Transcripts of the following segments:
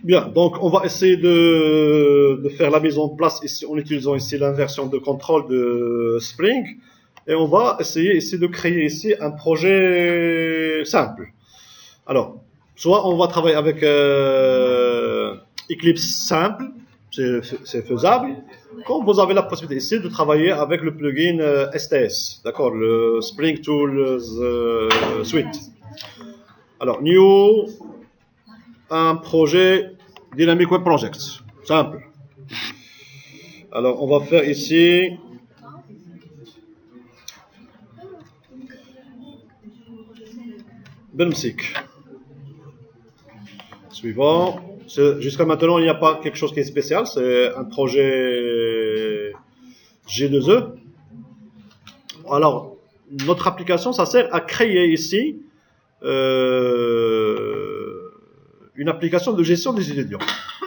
Bien, donc on va essayer de faire la mise en place ici en utilisant ici l'inversion de contrôle de Spring. Et on va essayer ici de créer ici un projet simple. Alors, soit on va travailler avec Eclipse simple, c'est faisable. Comme vous avez la possibilité ici de travailler avec le plugin STS, d'accord, le Spring Tools Suite. Alors, new, un projet Dynamic Web Project, simple. Alors, on va faire ici Benmsik. Suivant. Jusqu'à maintenant, il n'y a pas quelque chose qui est spécial. C'est un projet G2E. Alors, notre application, ça sert à créer ici une application de gestion des étudiants.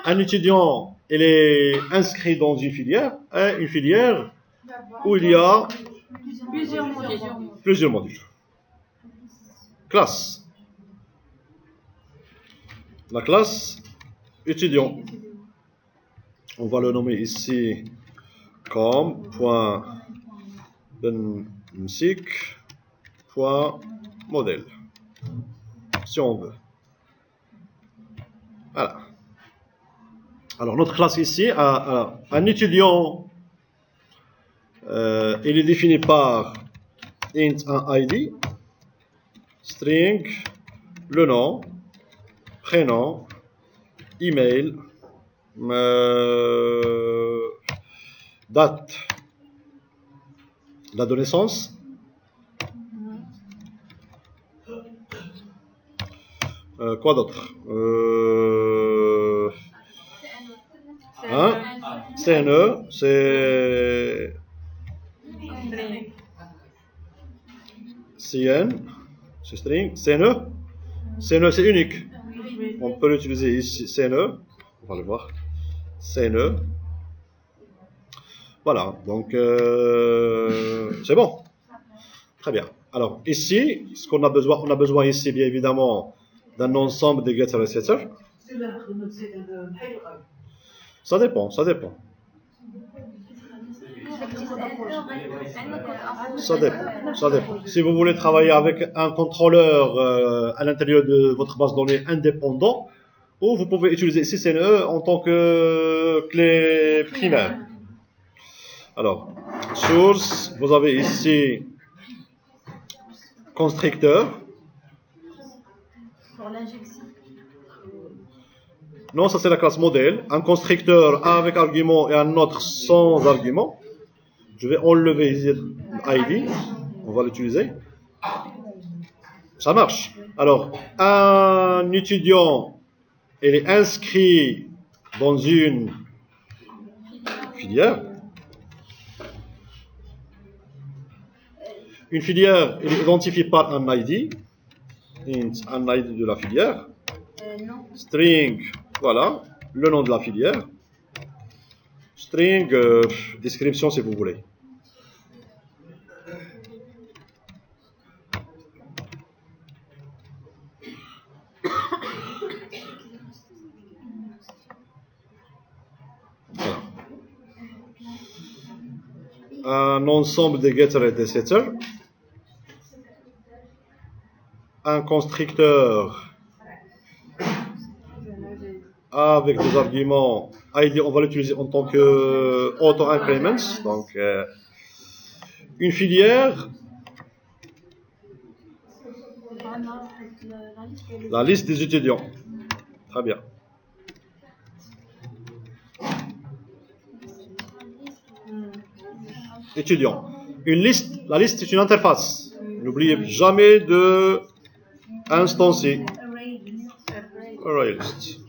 Un étudiant, il est inscrit dans une filière où il y a plusieurs modules. Classe. La classe étudiant. On va le nommer ici comme .benmsik.modèle, si on veut. Voilà. Alors notre classe ici a un étudiant, il est défini par int un id, string, le nom, prénom, email, date, date de naissance, quoi d'autre, CNE, c'est CN, c'est string, CNE, CNE c'est unique, on peut l'utiliser ici, CNE, on va le voir, CNE, voilà, donc c'est bon, très bien. Alors ici, ce qu'on a besoin, on a besoin ici bien évidemment d'un ensemble de getter et setter. Ça dépend. Ça dépend. Si vous voulez travailler avec un contrôleur à l'intérieur de votre base de données indépendant, ou vous pouvez utiliser ici CNE en tant que clé primaire. Alors, source, vous avez ici constructeur. Pour l'injection. Non, ça c'est la classe modèle. Un constructeur avec argument et un autre sans argument. Je vais enlever ici ID. On va l'utiliser. Ça marche. Alors, un étudiant, il est inscrit dans une filière. Une filière, elle est identifiée par un ID. Un ID de la filière. String, voilà, le nom de la filière. String, description si vous voulez. Voilà. Un ensemble de getter et de setter. Un constructeur avec des arguments ID, on va l'utiliser en tant que auto-increments. Donc, une filière, la liste des étudiants. Très bien. Étudiants. Une liste, la liste est une interface. N'oubliez jamais de instancier. Array list.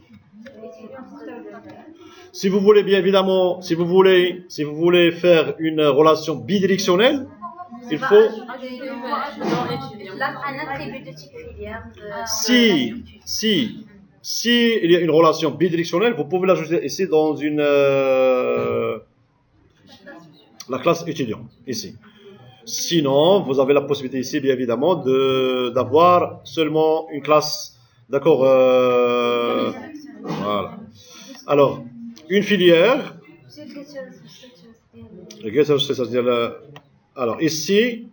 Si vous voulez bien évidemment, si vous voulez faire une relation bidirectionnelle, il faut. Si il y a une relation bidirectionnelle, vous pouvez l'ajouter ici dans une la classe étudiant ici. Sinon, vous avez la possibilité ici, bien évidemment, d'avoir seulement une classe, d'accord, Voilà. Alors, une filière. Alors, ici,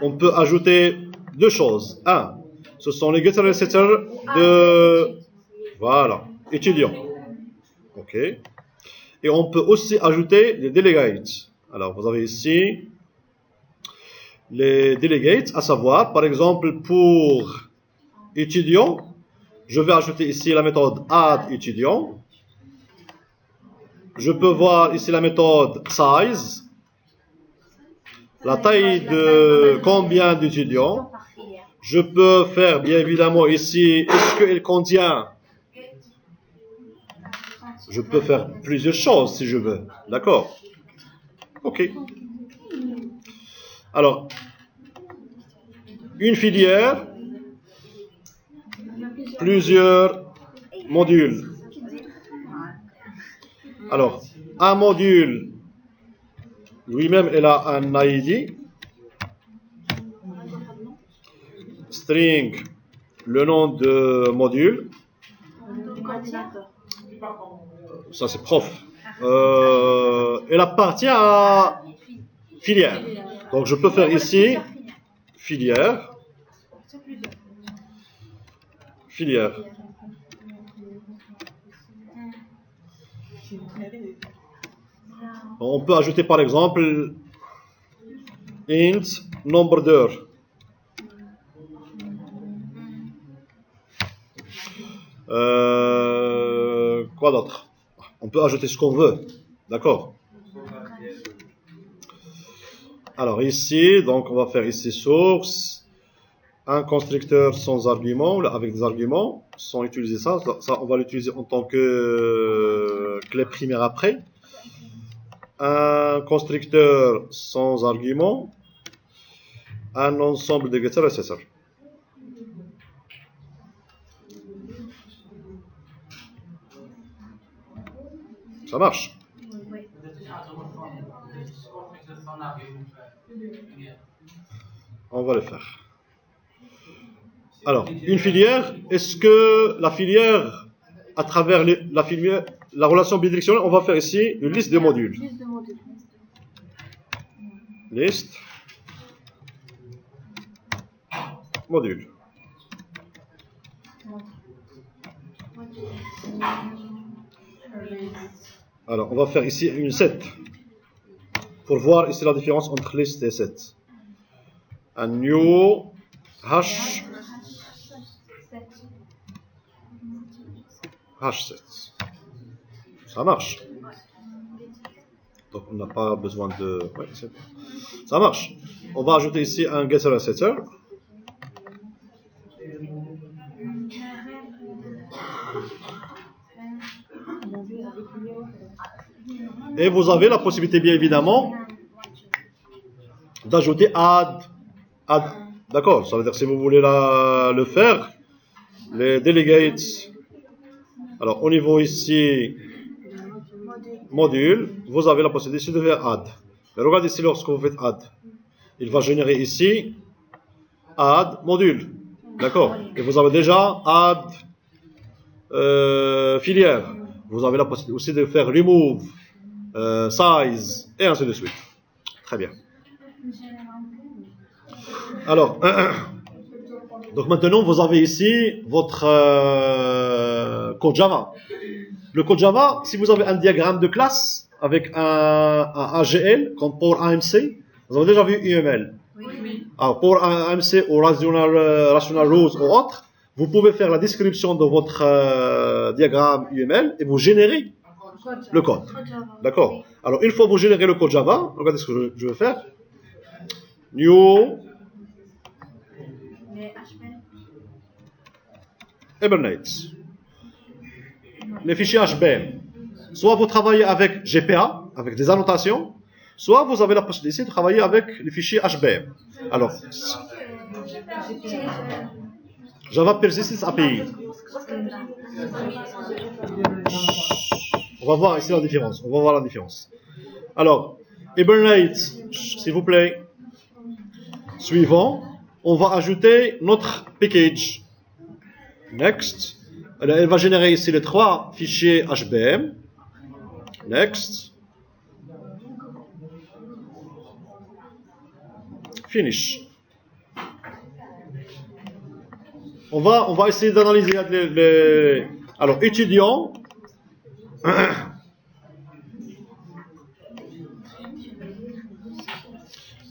on peut ajouter deux choses. Un, ce sont les getter et setter de. Voilà, étudiants. OK. Et on peut aussi ajouter les delegates. Alors, vous avez ici les delegates, à savoir, par exemple, pour étudiants, je vais ajouter ici la méthode add étudiant. Je peux voir ici la méthode size, la taille de combien d'étudiants. Je peux faire bien évidemment ici, est-ce qu'elle contient. Je peux faire plusieurs choses si je veux. D'accord? OK. Alors, une filière, plusieurs modules. Alors, un module, lui-même, il a un ID. String, le nom de module. Ça, c'est prof. Elle appartient à filière. Donc, je peux faire ici filière. Filière. On peut ajouter par exemple int nombre d'heures. Quoi d'autre? On peut ajouter ce qu'on veut. D'accord? Alors ici, donc on va faire ici source, un constructeur sans argument, avec des arguments, sans utiliser ça. Ça on va l'utiliser en tant que clé primaire après. Un constructeur sans argument, un ensemble de getter et setter. Ça marche. On va le faire. Alors, une filière, est-ce que la filière, à travers la filière, la relation bidirectionnelle, on va faire ici une liste de modules. Liste. Module. Alors, on va faire ici une set. Pour voir ici la différence entre liste et set. Un new hash set. Ça marche. Donc on n'a pas besoin de. Ouais, c'est bon. Ça marche. On va ajouter ici un getter et setter. Et vous avez la possibilité, bien évidemment, d'ajouter add. D'accord, ça veut dire que si vous voulez le faire, les delegates. Alors, au niveau ici, module, vous avez la possibilité de faire add. Mais regardez ici, lorsque vous faites add, il va générer ici add module. D'accord? Et vous avez déjà add filière. Vous avez la possibilité aussi de faire remove, size, et ainsi de suite. Très bien. Alors, donc maintenant, vous avez ici votre code Java. Le code Java, si vous avez un diagramme de classe avec un AGL, comme pour AMC, vous avez déjà vu UML. Oui. Alors, pour AMC ou Rational Rules ou autre, vous pouvez faire la description de votre diagramme UML et vous générez le code. D'accord? Alors, une fois que vous générez le code Java, regardez ce que je vais faire. New Hibernate. Les fichiers HBM. Soit vous travaillez avec GPA, avec des annotations, soit vous avez la possibilité de travailler avec les fichiers HBM. Alors, Java Persistence API. On va voir ici la différence. On va voir la différence. Alors, Hibernate, s'il vous plaît. Suivant, on va ajouter notre package. Next. Elle va générer ici les 3 fichiers HBM. Next. Finish. On va essayer d'analyser les... Alors, étudiant.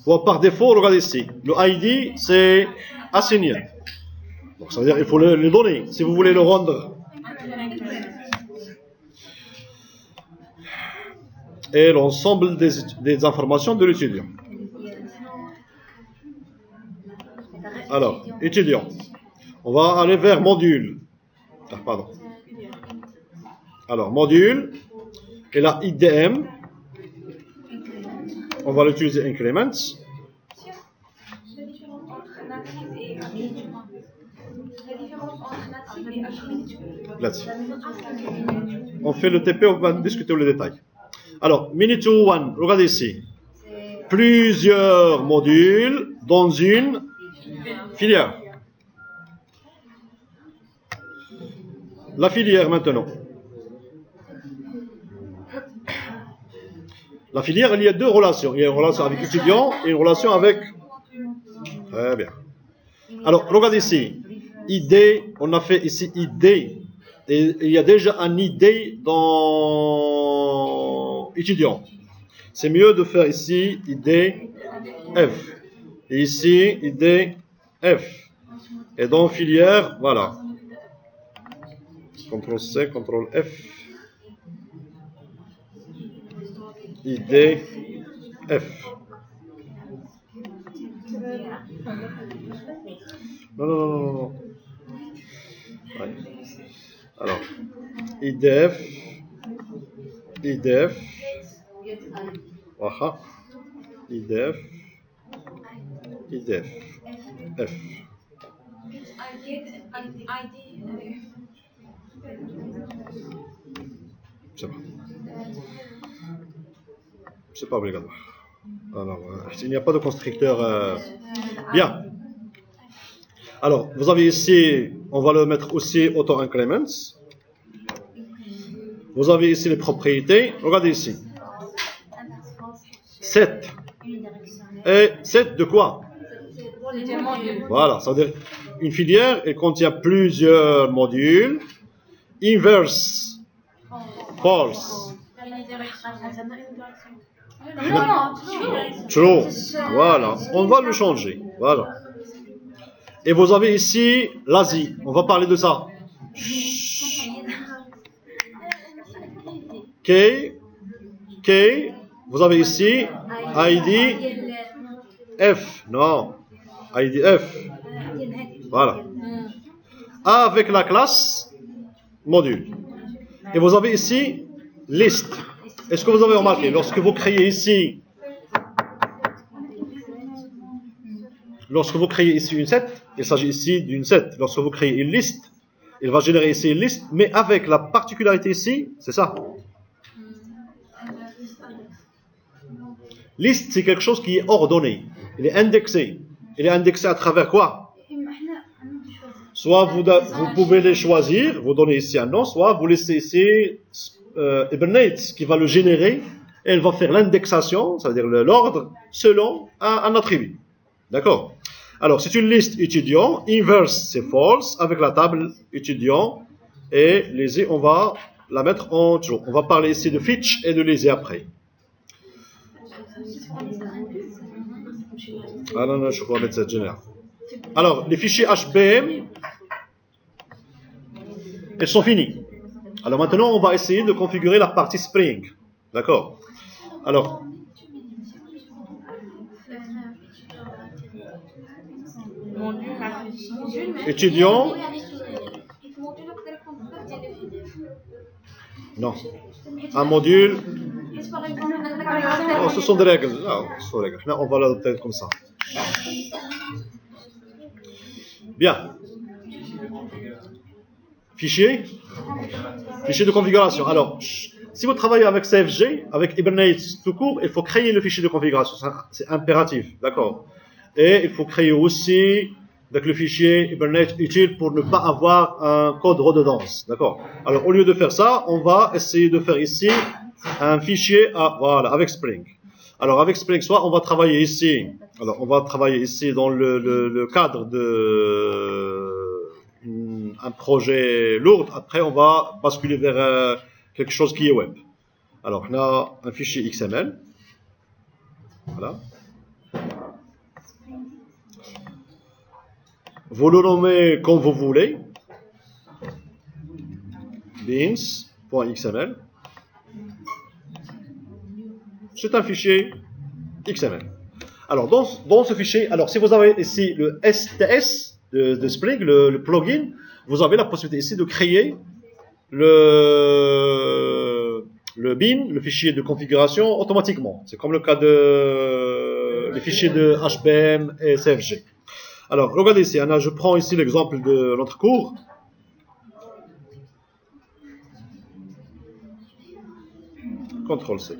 Bon, par défaut, regardez ici. Le ID, c'est assigné. Donc, ça veut dire qu'il faut le donner. Si vous voulez le rendre. Et l'ensemble des informations de l'étudiant. Alors, étudiant. On va aller vers module. Ah, pardon. Alors, module. Et là, IDM. On va l'utiliser increments. Là-dessus. On fait le TP, on va discuter le détail. Alors, minute 1, regardez ici. Plusieurs modules dans une filière. La filière maintenant. La filière, il y a 2 relations. Il y a une relation avec l'étudiant et une relation avec... Très bien. Alors, regardez ici. ID, on a fait ici ID. Et il y a déjà un ID dans étudiant. C'est mieux de faire ici ID F. Et ici, ID F. Et dans filière, voilà. CTRL C, CTRL F. ID F. Non. Ouais. Alors, IDF. Voilà. IDF. F. C'est pas obligatoire. Alors, il n'y a pas de constructeur. Bien. Alors, vous avez ici, on va le mettre aussi auto-increments. Vous avez ici les propriétés. Regardez ici. 7. Et 7 de quoi? Voilà, ça veut dire une filière, elle contient plusieurs modules. Inverse. False. True. Voilà, on va le changer. Voilà. Et vous avez ici l'Asie. On va parler de ça. K. Vous avez ici ID F. Non. ID F. Voilà. Avec la classe module. Et vous avez ici liste. Est-ce que vous avez remarqué, lorsque vous créez ici une set, il s'agit ici d'une set. Lorsque vous créez une liste, il va générer ici une liste, mais avec la particularité ici, c'est ça. Liste, c'est quelque chose qui est ordonné. Il est indexé. Il est indexé à travers quoi? Soit vous pouvez les choisir, vous donnez ici un nom, soit vous laissez ici Hibernate qui va le générer et elle va faire l'indexation, ça veut dire l'ordre, selon un attribut. D'accord? Alors, c'est une liste étudiant. Inverse, c'est false, avec la table étudiant. Et lazy, on va la mettre en true. On va parler ici de fetch et de lazy après. Ah non, je vais mettre cette génère. Alors, les fichiers HBM, ils sont finis. Alors maintenant, on va essayer de configurer la partie Spring. D'accord? Alors, étudiant. Non. Un module. Non, ce sont des règles. Non, ce sont des règles. On va l'adopter comme ça. Bien. Fichier. Fichier de configuration. Alors, si vous travaillez avec CFG, avec Hibernate tout court, il faut créer le fichier de configuration. C'est impératif. D'accord? Et il faut créer aussi Donc le fichier Hibernate utile pour ne pas avoir un code redondance. D'accord. Alors au lieu de faire ça, on va essayer de faire ici un fichier voilà, avec Spring. Alors avec Spring, soit on va travailler ici. Alors on va travailler ici dans le cadre de un projet lourd. Après on va basculer vers quelque chose qui est web. Alors on a un fichier XML. Voilà. Vous le nommez comme vous voulez. Beans.xml. C'est un fichier XML. Alors, dans ce fichier, alors si vous avez ici le STS de Spring, le plugin, vous avez la possibilité ici de créer le bin, le fichier de configuration, automatiquement. C'est comme le cas des fichiers de HBM et CFG. Alors, regardez ici, Anna, je prends ici l'exemple de notre cours. CTRL-C.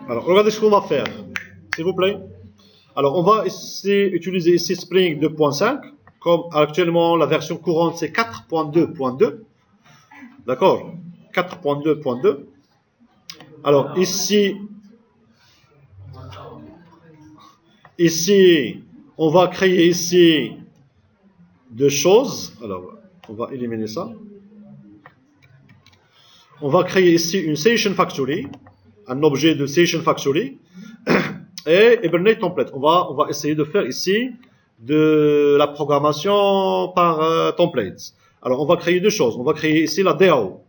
Alors, regardez ce qu'on va faire, s'il vous plaît. Alors, on va utiliser ici Spring 2.5. Comme actuellement, la version courante, c'est 4.2.2. D'accord? 4.2.2. Alors, ici, on va créer ici deux choses. Alors, on va éliminer ça. On va créer ici une Session Factory, un objet de Session Factory, et Hibernate Template. On va essayer de faire ici de la programmation par templates. Alors, on va créer deux choses. On va créer ici la DAO.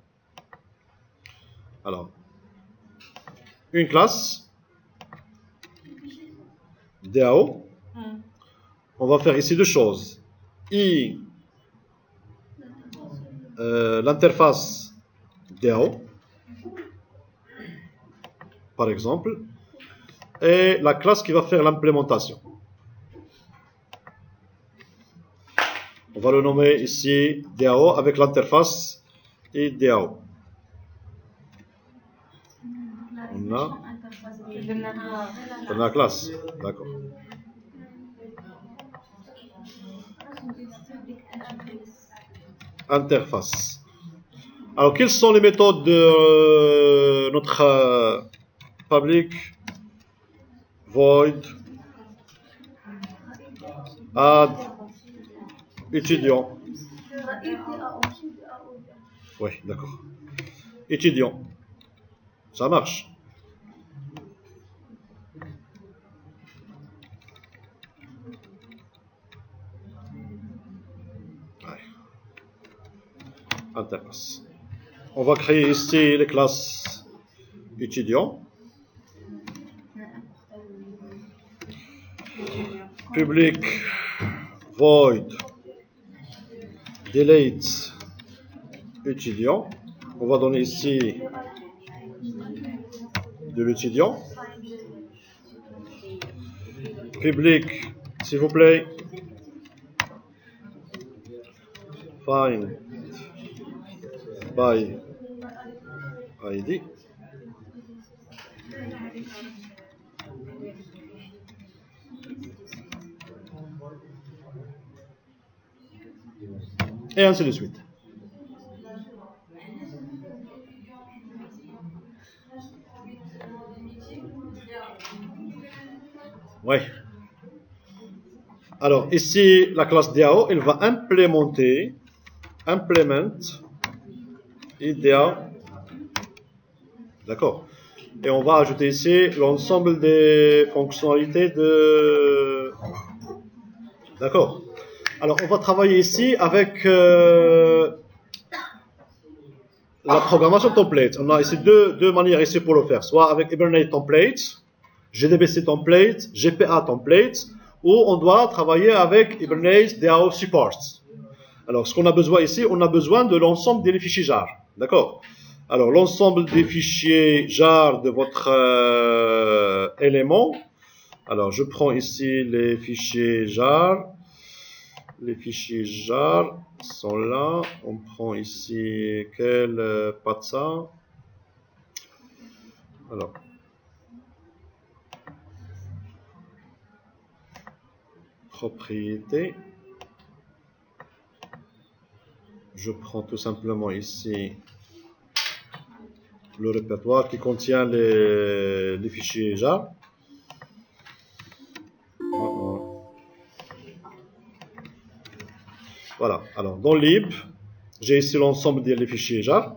Alors, une classe DAO. On va faire ici deux choses. L'interface DAO, par exemple, et la classe qui va faire l'implémentation. On va le nommer ici DAO avec l'interface et DAO. On a la classe, d'accord. Interface. Alors, quelles sont les méthodes de notre public void add étudiant? Oui, d'accord. Étudiant. Ça marche. Ouais. Interface. On va créer ici les classes étudiants. Public void delete étudiant. On va donner ici de l'étudiant. Public, s'il vous plaît, find by ID. Et ainsi de suite. Oui. Alors ici, la classe DAO, elle va implémenter implement IDEA. D'accord. Et on va ajouter ici l'ensemble des fonctionnalités de... D'accord. Alors, on va travailler ici avec la programmation template. On a ici deux manières ici pour le faire. Soit avec Hibernate Template, GDBC Template, GPA Template, ou on doit travailler avec Hibernate DAO Supports. Alors, ce qu'on a besoin ici, on a besoin de l'ensemble des fichiers jar. D'accord. Alors, l'ensemble des fichiers jar de votre élément. Alors, je prends ici les fichiers jar. Les fichiers jar sont là. On prend ici quel patsa. Alors, propriété. Je prends tout simplement ici le répertoire qui contient les fichiers jar. Voilà. Alors, dans lib, j'ai ici l'ensemble des fichiers jar.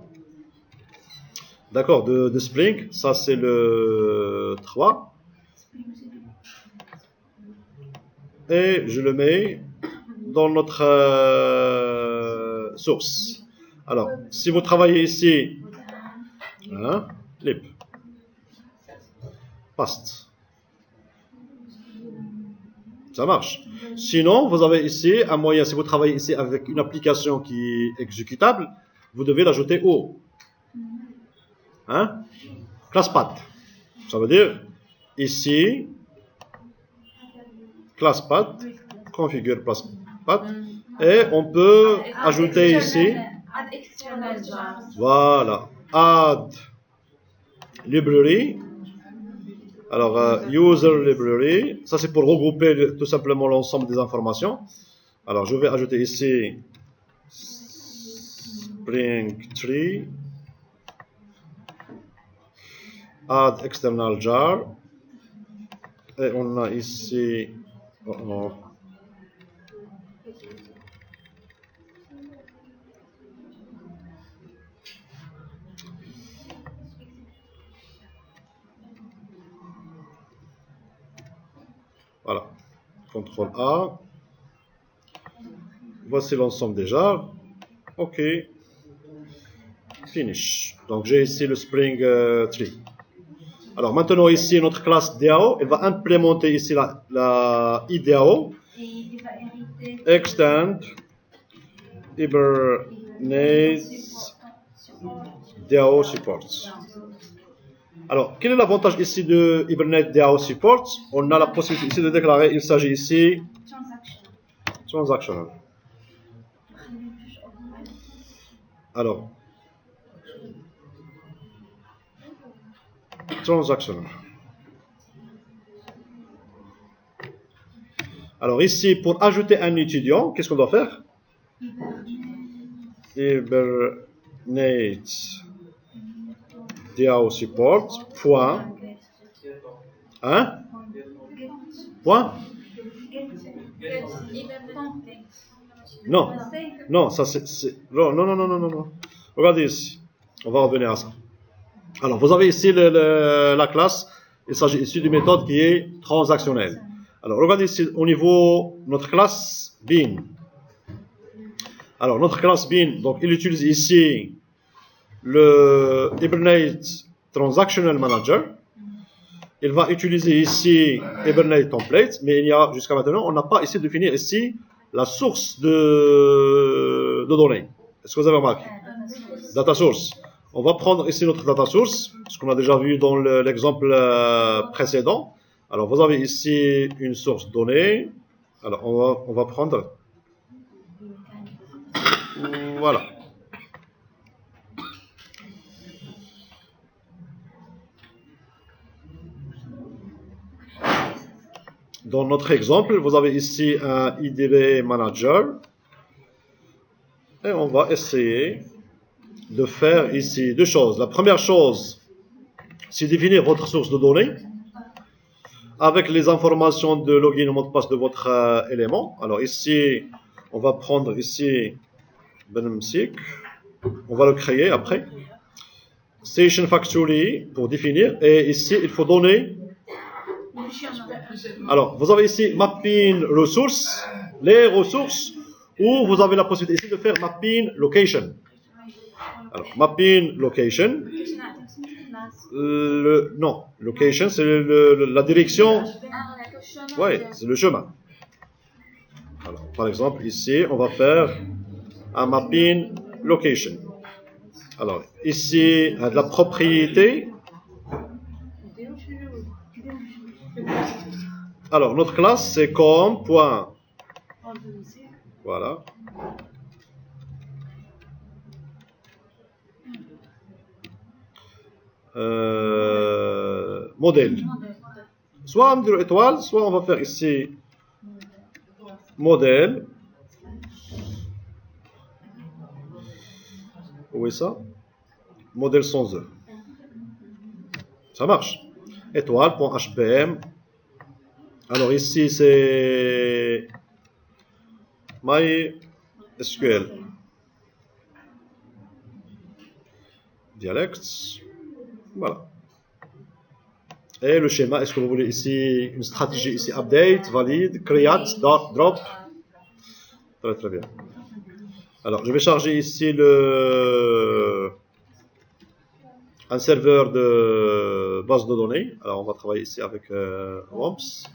D'accord, de Spring. Ça, c'est le 3. Et je le mets dans notre source. Alors, si vous travaillez ici, hein, lib, paste. Ça marche. Sinon, vous avez ici un moyen, si vous travaillez ici avec une application qui est exécutable, vous devez l'ajouter au hein, classe path. Ça veut dire ici, classe path, configure classe path, et on peut ajouter ici, voilà, add library. Alors, user library, ça c'est pour regrouper tout simplement l'ensemble des informations. Alors, je vais ajouter ici Spring Tree, add external jar, et on a ici, voilà, CTRL A. Voici l'ensemble des jars. OK. Finish. Donc j'ai ici le Spring Tree. Alors maintenant ici notre classe DAO, elle va implémenter ici la IDAO. Extend Hibernate DAO Supports. Alors, quel est l'avantage ici de Hibernate DAO Supports? On a la possibilité ici de déclarer, il s'agit ici transactional. Alors, transactional. Alors ici, pour ajouter un étudiant, qu'est-ce qu'on doit faire? Hibernate DAO support point hein point non ça c'est non. Regardez ici, on va revenir à ça. Alors vous avez ici la classe, il s'agit ici d'une méthode qui est transactionnelle. Alors regardez ici au niveau de notre classe bean. Alors notre classe bean, donc il utilise ici le Hibernate Transactional Manager. Il va utiliser ici Hibernate Template, mais il y a jusqu'à maintenant, on n'a pas ici défini ici la source de données. Est-ce que vous avez remarqué? Data source. On va prendre ici notre data source, ce qu'on a déjà vu dans l'exemple précédent. Alors vous avez ici une source donnée. Alors on va prendre. Voilà. Dans notre exemple, vous avez ici un IDB Manager. Et on va essayer de faire ici deux choses. La première chose, c'est définir votre source de données avec les informations de login et mot de passe de votre élément. Alors ici, on va prendre ici Benmsik. On va le créer après. Station Factory pour définir. Et ici, il faut donner. Alors, vous avez ici mapping ressources, les ressources, ou vous avez la possibilité ici de faire mapping location. Alors, mapping location. Non, location, c'est la direction. Oui, c'est le chemin. Alors, par exemple, ici, on va faire un mapping location. Alors, ici, de la propriété. Alors, notre classe, c'est com. Voilà. Modèle. Soit on dit étoile, soit on va faire ici modèle. Où est ça? Modèle sans E. Ça marche. Étoile.htm. Alors ici c'est MySQL. Dialects. Voilà. Et le schéma, est-ce que vous voulez ici une stratégie ici update, valide, create, drop? Très très bien. Alors je vais charger ici un serveur de base de données. Alors on va travailler ici avec WAMPS.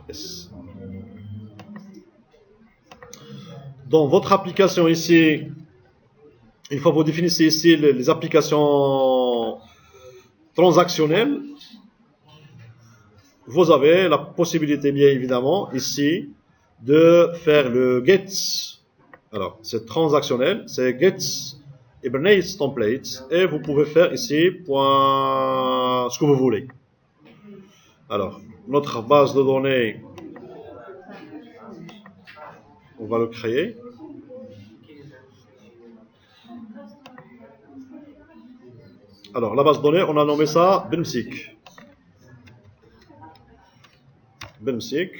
Yes. Dans votre application ici, une fois que vous définissez ici les applications transactionnelles, vous avez la possibilité bien évidemment ici de faire le get. Alors c'est transactionnel, c'est get Hibernate template et vous pouvez faire ici ce que vous voulez. Alors notre base de données, on va le créer. Alors la base de données, on a nommé ça BIMSIC. BIMSIC,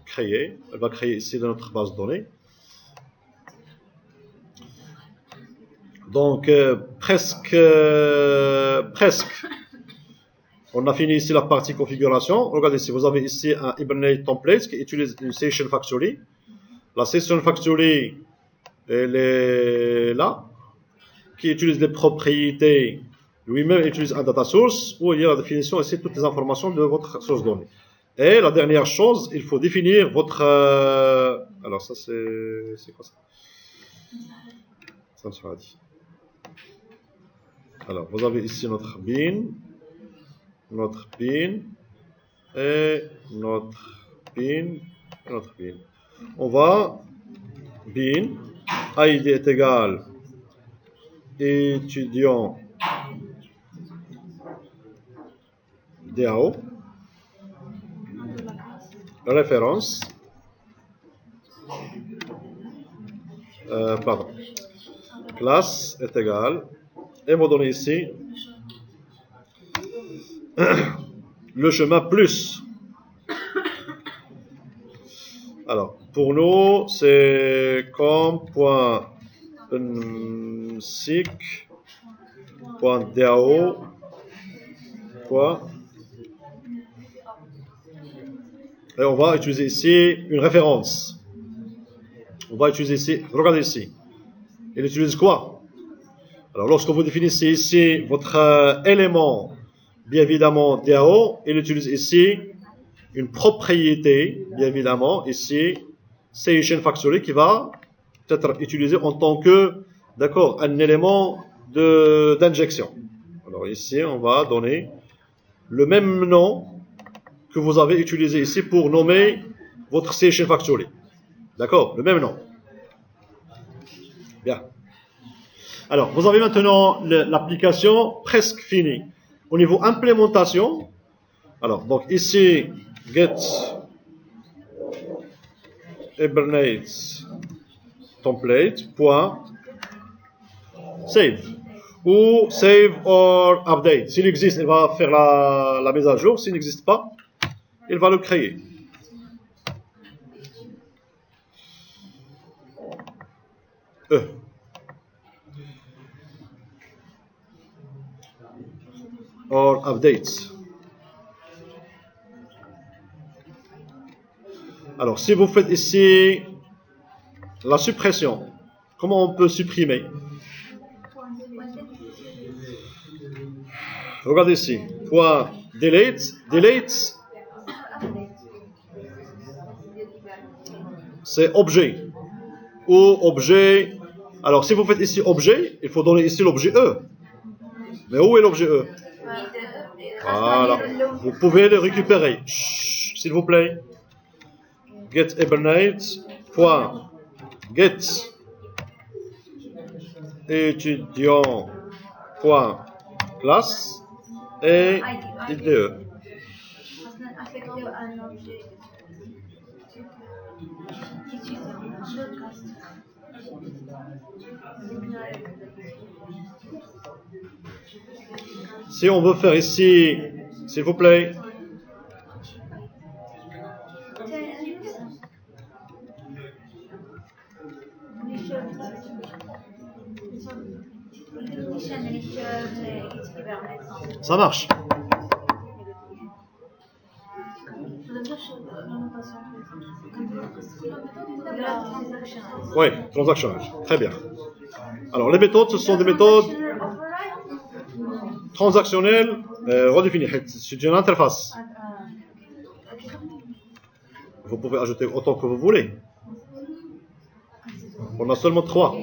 créer. Elle va créer ici notre base de données. Donc presque. On a fini ici la partie configuration. Regardez ici, vous avez ici un Hibernate template qui utilise une Session Factory. La Session Factory, elle est là, qui utilise les propriétés. Lui-même utilise un data source où il y a la définition ici de toutes les informations de votre source de données. Et la dernière chose, il faut définir votre. Alors ça c'est quoi ça? Ça me sera dit. Alors vous avez ici notre bin et notre bin et notre bin. On va bin id est égal étudiant DAO référence pardon, classe est égal et vous donnez ici le chemin plus. Alors pour nous c'est com.sic.dao. Et on va utiliser ici une référence. On va utiliser ici, regardez ici. Il utilise quoi? Alors lorsque vous définissez ici votre élément, bien évidemment DAO, il utilise ici une propriété, bien évidemment, ici, Session Factory qui va être utilisé en tant que, d'accord, un élément d'injection. Alors ici, on va donner le même nom que vous avez utilisé ici pour nommer votre Session Factory. D'accord, le même nom. Bien. Alors, vous avez maintenant l'application presque finie. Au niveau implémentation, alors, donc ici, get Hibernate template point save ou save or update. S'il existe, il va faire la mise à jour. S'il n'existe pas, il va le créer. Or updates. Alors, si vous faites ici la suppression, comment on peut supprimer? Regardez ici. Point delete. Delete, c'est objet. Ou objet. Alors, si vous faites ici objet, il faut donner ici l'objet E. Mais où est l'objet E? Voilà. Vous pouvez le récupérer. S'il vous plaît. get Hibernate point get étudiant point classe et IDE. Aslında affecte un objet étudiant. Si on veut faire ici, s'il vous plaît, ça marche. Oui, transactionnel. Très bien. Alors, les méthodes, ce sont des méthodes transactionnelles redéfinies. C'est une interface. Vous pouvez ajouter autant que vous voulez. On a seulement 3.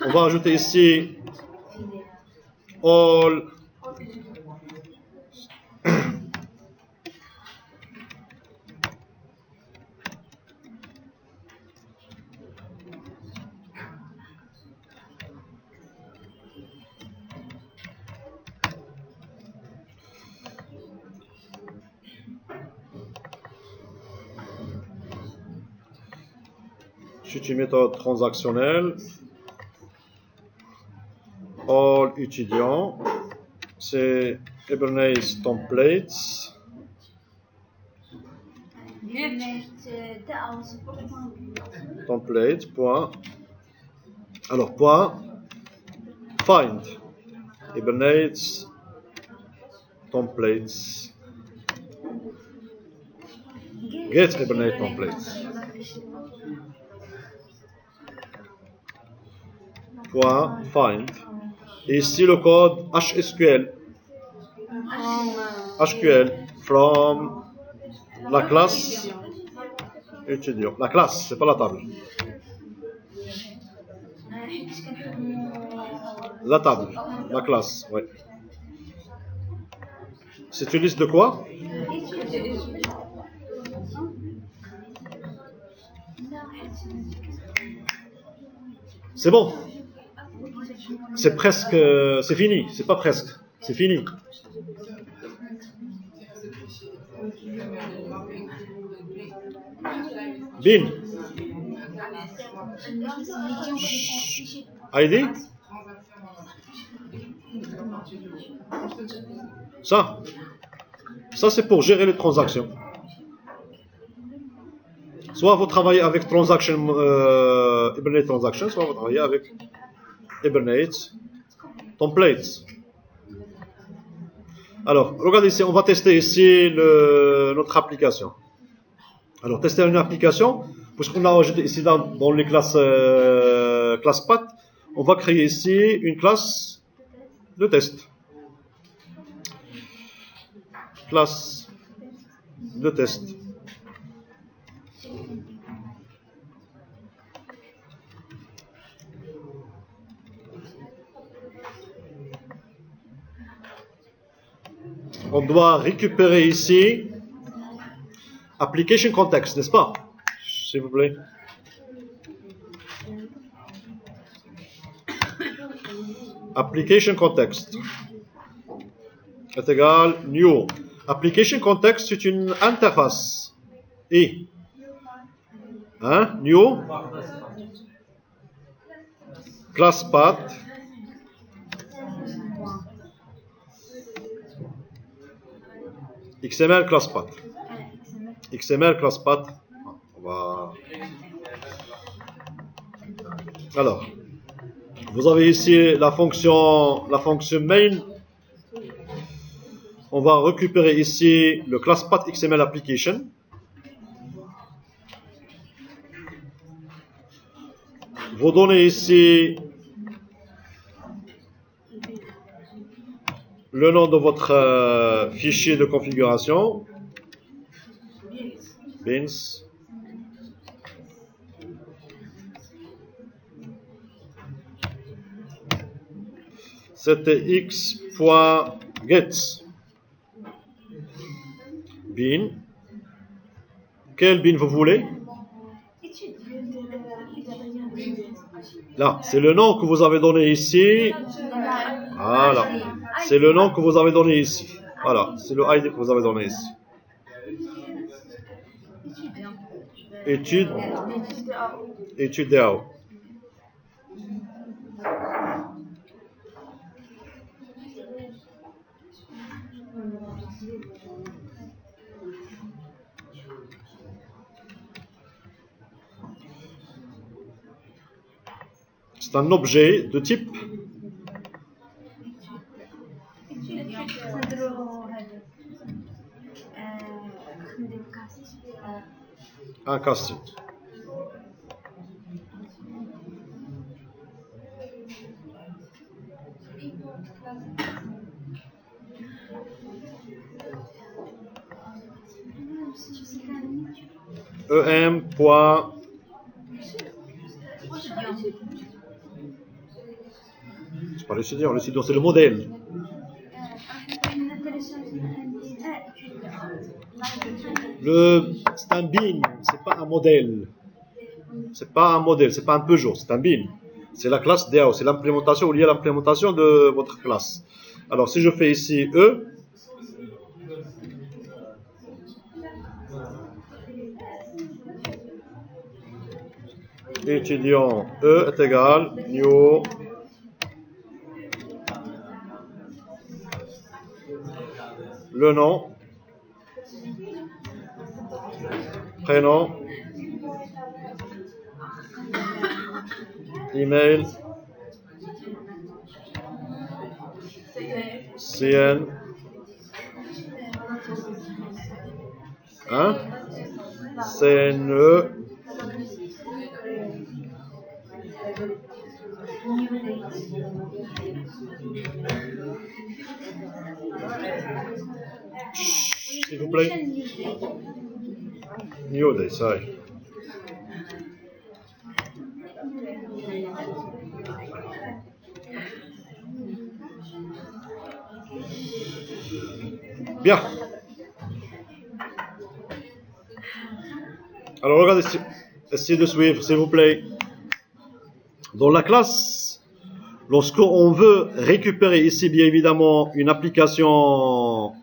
On va ajouter ici all c'est une méthode transactionnelle. All étudiants, c'est Hibernate templates. Template, point. Alors, point. Find. Hibernate templates. Get Hibernate templates. Point. Find. Et ici le code HSQL. HQL from la classe étudiant. La classe, c'est pas la table. La table, la classe, oui. C'est une liste de quoi? C'est bon. C'est presque, c'est fini. C'est pas presque, c'est fini. Bin. ID. Ça c'est pour gérer les transactions. Soit vous travaillez avec Hibernate Transaction, soit vous travaillez avec Hibernate Templates. Alors, regardez ici, on va tester ici notre application. Alors, tester une application, puisqu'on a ajouté ici dans les classes path, on va créer ici une classe de test. Classe de test. On doit récupérer ici application context, n'est-ce pas? S'il vous plaît. Application context est égal new. Application context, c'est une interface. Et hein? New class path XML class path. XML class path. On va... Alors, vous avez ici la fonction main. On va récupérer ici le class path XML application. Vous donnez ici le nom de votre fichier de configuration. Beans. C'était x.get. Bin. Quel bin vous voulez? Là, c'est le nom que vous avez donné ici. Voilà. C'est le nom que vous avez donné ici. Voilà, c'est le ID que vous avez donné ici. Étude. Étude DAO. C'est un objet de type un casting. EM. C'est pas l'étudiant c'est le modèle. C'est un bin, c'est pas un modèle. C'est pas un modèle, c'est pas un Peugeot, c'est un bin. C'est la classe DAO, c'est l'implémentation ou liée à l'implémentation de votre classe. Alors si je fais ici E, étudiant E est égal new le nom, prénom, email, CN, hein, CNE, s'il vous plaît. New day, sorry. Bien. Alors regardez, essayez de suivre, s'il vous plaît. Dans la classe, lorsqu'on veut récupérer ici, bien évidemment, une application,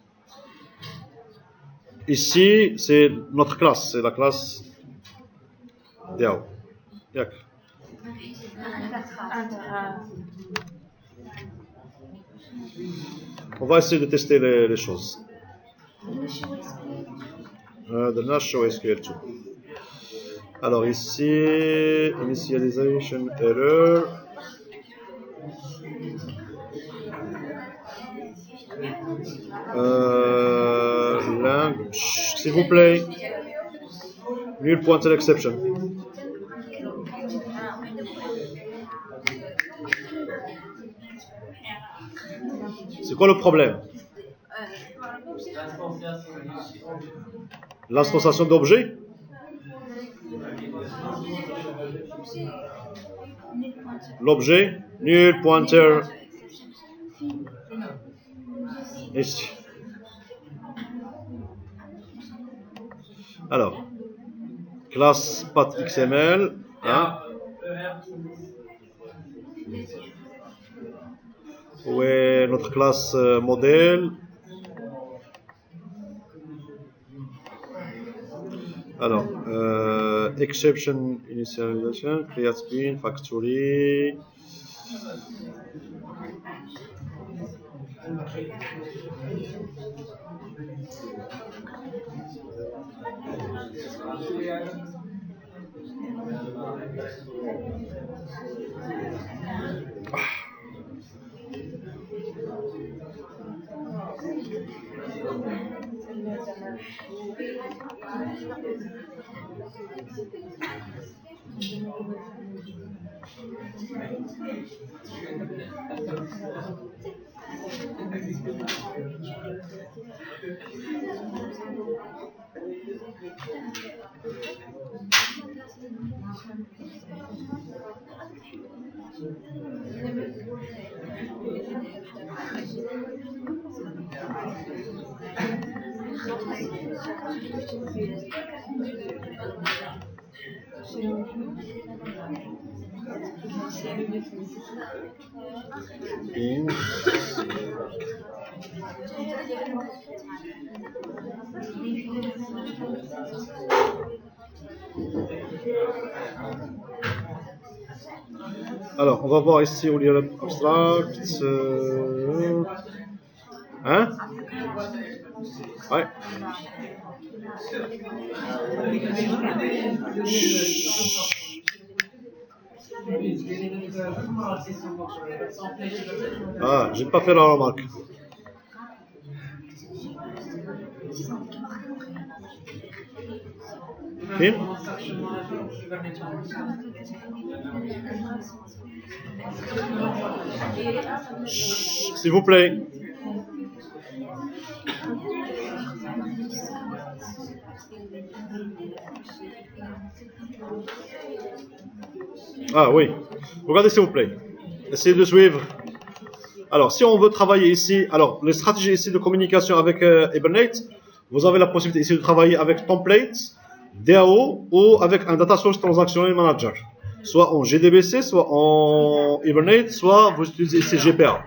ici, c'est notre classe, c'est la classe DAO. On va essayer de tester les choses. The National SQL 2. Alors ici, initialization error. Language, s'il vous plaît. Null pointer exception. C'est quoi le problème? L'instanciation d'objets? L'objet, null pointer. Ici. Alors, classe path.xml. Hein? Où est notre classe modèle? Alors, exception initialization, create screen, factory. int. Alors, on va voir ici où il y a l'abstract. Hein? Ouais. Ah, j'ai pas fait la remarque. Film? S'il vous plaît. Ah oui. Regardez s'il vous plaît. Essayez de suivre. Alors, si on veut travailler ici, alors les stratégies ici de communication avec Hibernate, vous avez la possibilité ici de travailler avec template, DAO ou avec un data source transactional manager. Soit en GDBC, soit en Hibernate, soit vous utilisez ici GPA.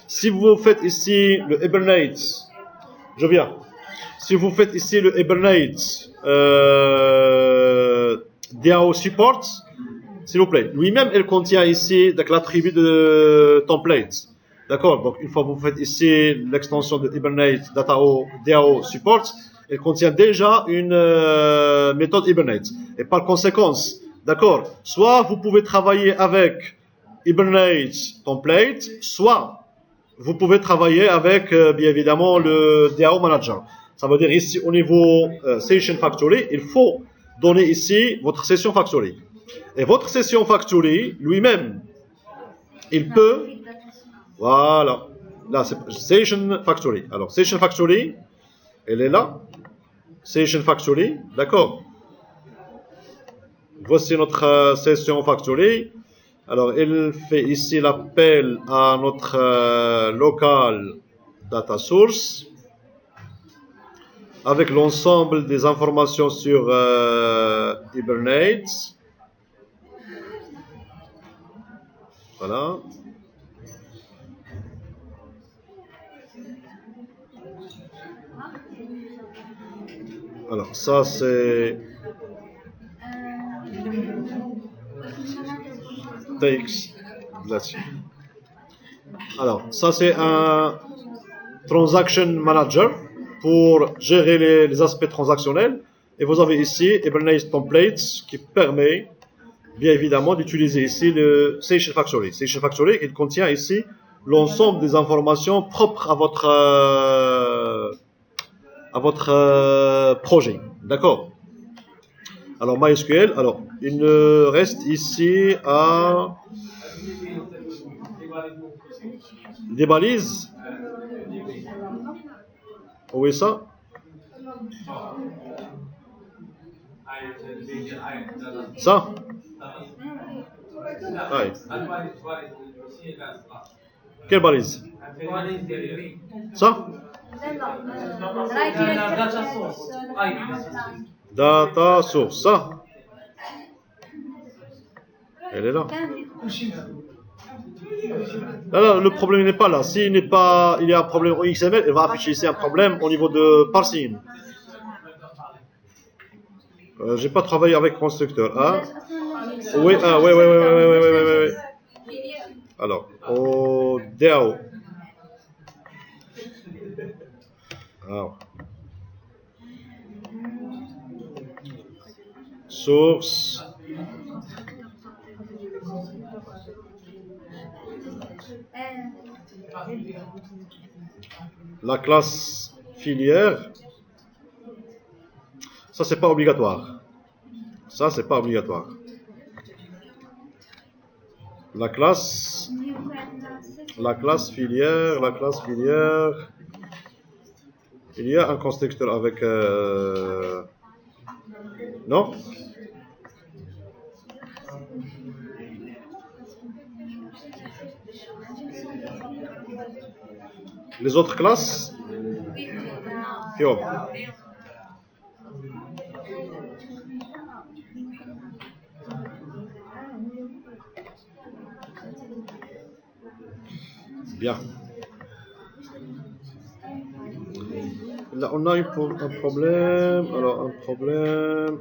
Si vous faites ici le Hibernate, je viens. Si vous faites ici le Hibernate DAO support, s'il vous plaît, lui-même, il contient ici l'attribut de template. D'accord? Donc, une fois que vous faites ici l'extension de Hibernate DAO support, il contient déjà une méthode Hibernate. Et par conséquence, d'accord, soit vous pouvez travailler avec Hibernate template, soit vous pouvez travailler avec, bien évidemment, le DAO manager. Ça veut dire ici, au niveau Session Factory, il faut donner ici votre Session Factory. Et votre Session Factory, lui-même, il peut... Voilà. Là, c'est Session Factory. Alors, Session Factory, elle est là. Session Factory, d'accord. Voici notre Session Factory. Alors, il fait ici l'appel à notre local data source avec l'ensemble des informations sur Hibernate. Voilà. Alors, ça c'est TX là-dessus. Alors, ça c'est un Transaction Manager pour gérer les aspects transactionnels. Et vous avez ici Hibernate Templates qui permet bien évidemment d'utiliser ici le Session Factory. Session Factory, il contient ici l'ensemble des informations propres à votre projet. D'accord? Alors MySQL, alors il ne reste ici à des balises. Où est ça? Ça? Ouais. Quelle balise? Ça? Data source, ça? Elle est là. Là, le problème n'est pas là. S'il n'est pas, il y a un problème au XML, il va afficher ici un problème au niveau de parsing. J'ai pas travaillé avec constructeur. Hein? Oui, oui. Alors, au DAO. Alors. Source. La classe filière. Ça, c'est pas obligatoire. Ça, c'est pas obligatoire. La classe filière. Il y a un constructeur avec... Non? Les autres classes? Fio. Bien. Là, on a un problème. Alors, un problème.